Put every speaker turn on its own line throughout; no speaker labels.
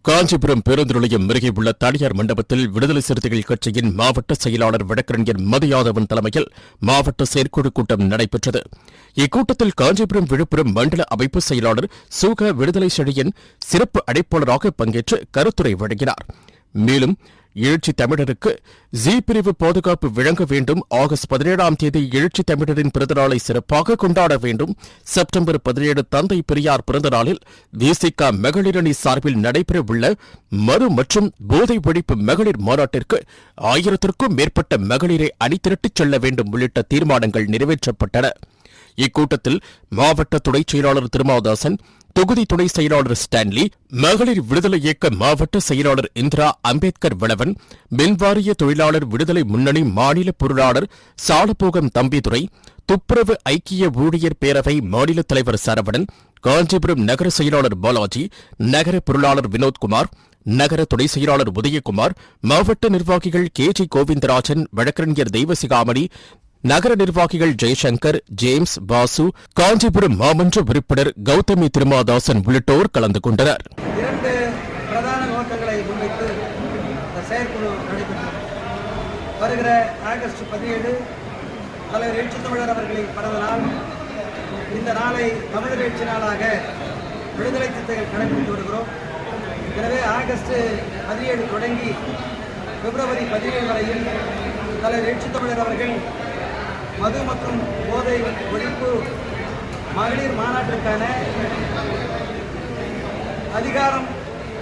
காஞ்சிபுரம் பேருந்து நிலையம் அருகே உள்ள தனியார் மண்டபத்தில் விடுதலை சிறுத்தைகள் கட்சியின் மாவட்ட செயலாளர் வழக்கறிஞர் மதியாதவன் தலைமையில் மாவட்ட செயற்குழு கூட்டம் நடைபெற்றது. இக்கூட்டத்தில் காஞ்சிபுரம் விழுப்புரம் மண்டல அமைப்பு செயலாளர் சுக விடுதலை செழியன் சிறப்பு அழைப்பாளராக பங்கேற்று கருத்துரை வழங்கினார். மேலும் எழுச்சி தமிழருக்கு ஜி பிரிவு பாதுகாப்பு வழங்க வேண்டும், ஆகஸ்ட் 17ஆம் தேதி எழுச்சி தமிழரின் பிறந்தநாளை சிறப்பாக கொண்டாட வேண்டும், செப்டம்பர் 17 தந்தை பெரியார் பிறந்தநாளில் விசிக மகளிரணி சார்பில் நடைபெறவுள்ள மது மற்றும் போதை ஒழிப்பு மகளிர் மாநாட்டிற்கு 1000க்கும் மேற்பட்ட மகளிரை அணிதிரட்டிச் செல்ல வேண்டும் உள்ளிட்ட தீர்மானங்கள் நிறைவேற்றப்பட்டன. இக்கூட்டத்தில் மாவட்ட துணைச் செயலாளர் திருமாதாசன், தொகுதி துணை செயலாளர் ஸ்டான்லி, மகளிர் விடுதலை இயக்க மாவட்ட செயலாளர் இந்திரா அம்பேத்கர் வளவன், மின்வாரிய தொழிலாளர் விடுதலை முன்னணி மாநில பொருளாளர் சாலப்போகம் தம்பிதுரை, துப்புரவு ஐக்கிய ஊழியர் பேரவை மாநில தலைவர் சரவணன், காஞ்சிபுரம் நகர செயலாளர் பாலாஜி, நகர பொருளாளர் வினோத்குமார், நகர துணை செயலாளர் உதயகுமார், மாவட்ட நிர்வாகிகள் KG கோவிந்தராஜன், வழக்கறிஞர் தெய்வசிகாமணி, நகர நிர்வாகிகள் ஜெய்சங்கர், ஜேம்ஸ், பாசு, காஞ்சிபுரம் மாமன்ற உறுப்பினர் கௌதமி திருமாதாசன் உள்ளிட்டோர் கலந்து கொண்டனர்.
2 பிரதான நோக்கங்களை முன்வைத்து இந்த செயற்குழு நடைபெற்றது. வருகிற ஆகஸ்ட் 17 தலைவர் எழுச்சி தமிழர் அவர்களின் பிறந்த நாள். இந்த நாளை தமிழர் எழுச்சி நாளாக விடுதலை சிறுத்தைகள் கடைபிடித்து வருகிறோம். எனவே ஆகஸ்ட் 17 தொடங்கி பிப்ரவரி 17 வரையில் தலைவர் எழுச்சி தமிழர் அவர்கள் மது மற்றும் போதை ஒழிப்பு மகளிர் மாநாட்டிற்கான அதிகாரம்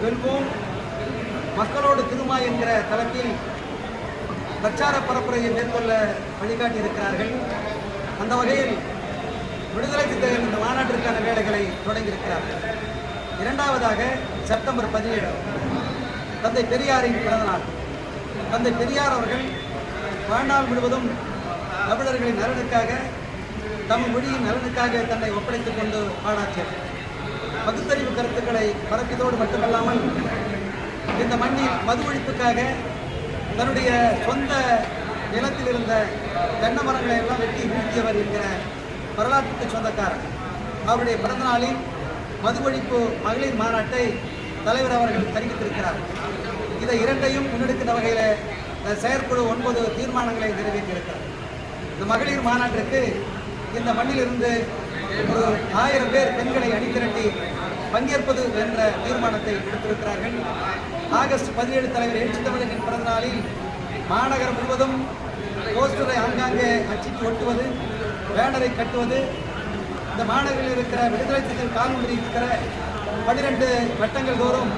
வெல்வோம் மக்களோடு திருமா என்கிற தளத்தில் பிரச்சார பரப்புரையை மேற்கொள்ள வழிகாட்டியிருக்கிறார்கள். அந்த வகையில் விடுதலை சிறுத்தைகள் இந்த மாநாட்டிற்கான வேலைகளை தொடங்கியிருக்கிறார்கள். இரண்டாவதாக செப்டம்பர் 17 தந்தை பெரியாரின் பிறந்தநாள். தந்தை பெரியார் அவர்கள் வாழ்நாள் முழுவதும் தமிழர்களின் நலனுக்காக, தமிழ் மொழியின் நலனுக்காக தன்னை ஒப்படைத்துக் கொண்டு பாடாற்றியவர். பகுத்தறிவு கருத்துக்களை பரப்பியதோடு மட்டுமல்லாமல் இந்த மண்ணில் மது ஒழிப்புக்காக தன்னுடைய சொந்த நிலத்தில் இருந்த தென்னை மரங்களை எல்லாம் வெட்டி வீழ்த்தியவர் என்கிற வரலாற்றுக்கு சொந்தக்காரர். அவருடைய பிறந்த நாளில் மது ஒழிப்பு மகளிர் மாநாட்டை தலைவர் அவர்கள் அறிவித்திருக்கிறார். இதை இரண்டையும் முன்னெடுக்கின்ற வகையில் செயற்குழு 9 தீர்மானங்களை நிறைவேற்றியிருக்கிறார். இந்த மகளிர் மாநாட்டிற்கு இந்த மண்ணிலிருந்து ஒரு 1000 பேர் பெண்களை அணிதிரட்டி பங்கேற்பது என்ற தீர்மானத்தை எடுத்திருக்கிறார்கள். ஆகஸ்ட் 17 தலைவர் எழுச்சி தமிழரின் பிறந்த நாளில் மாநகரம் முழுவதும் போஸ்டரை ஆங்காங்கே அச்சிட்டு ஒட்டுவது, பேனரை கட்டுவது, இந்த மாநகரில் இருக்கிற விடுதலை சிறுத்தைகள் காலூன்றி இருக்கிற 12 வட்டங்கள் தோறும்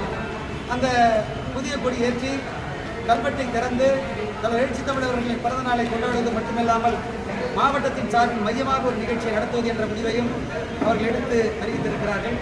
அந்த புதிய கொடி ஏற்றி கல்வெட்டை திறந்து தலைவர் எழுச்சி தமிழர்களின் பிறந்த நாளை கொண்டாடுவது மட்டுமில்லாமல் மாவட்டத்தின் சார்பில் மையமாக ஒரு நிகழ்ச்சியை நடத்துவது என்ற முடிவையும் அவர்கள் எடுத்து அறிவித்திருக்கிறார்கள்.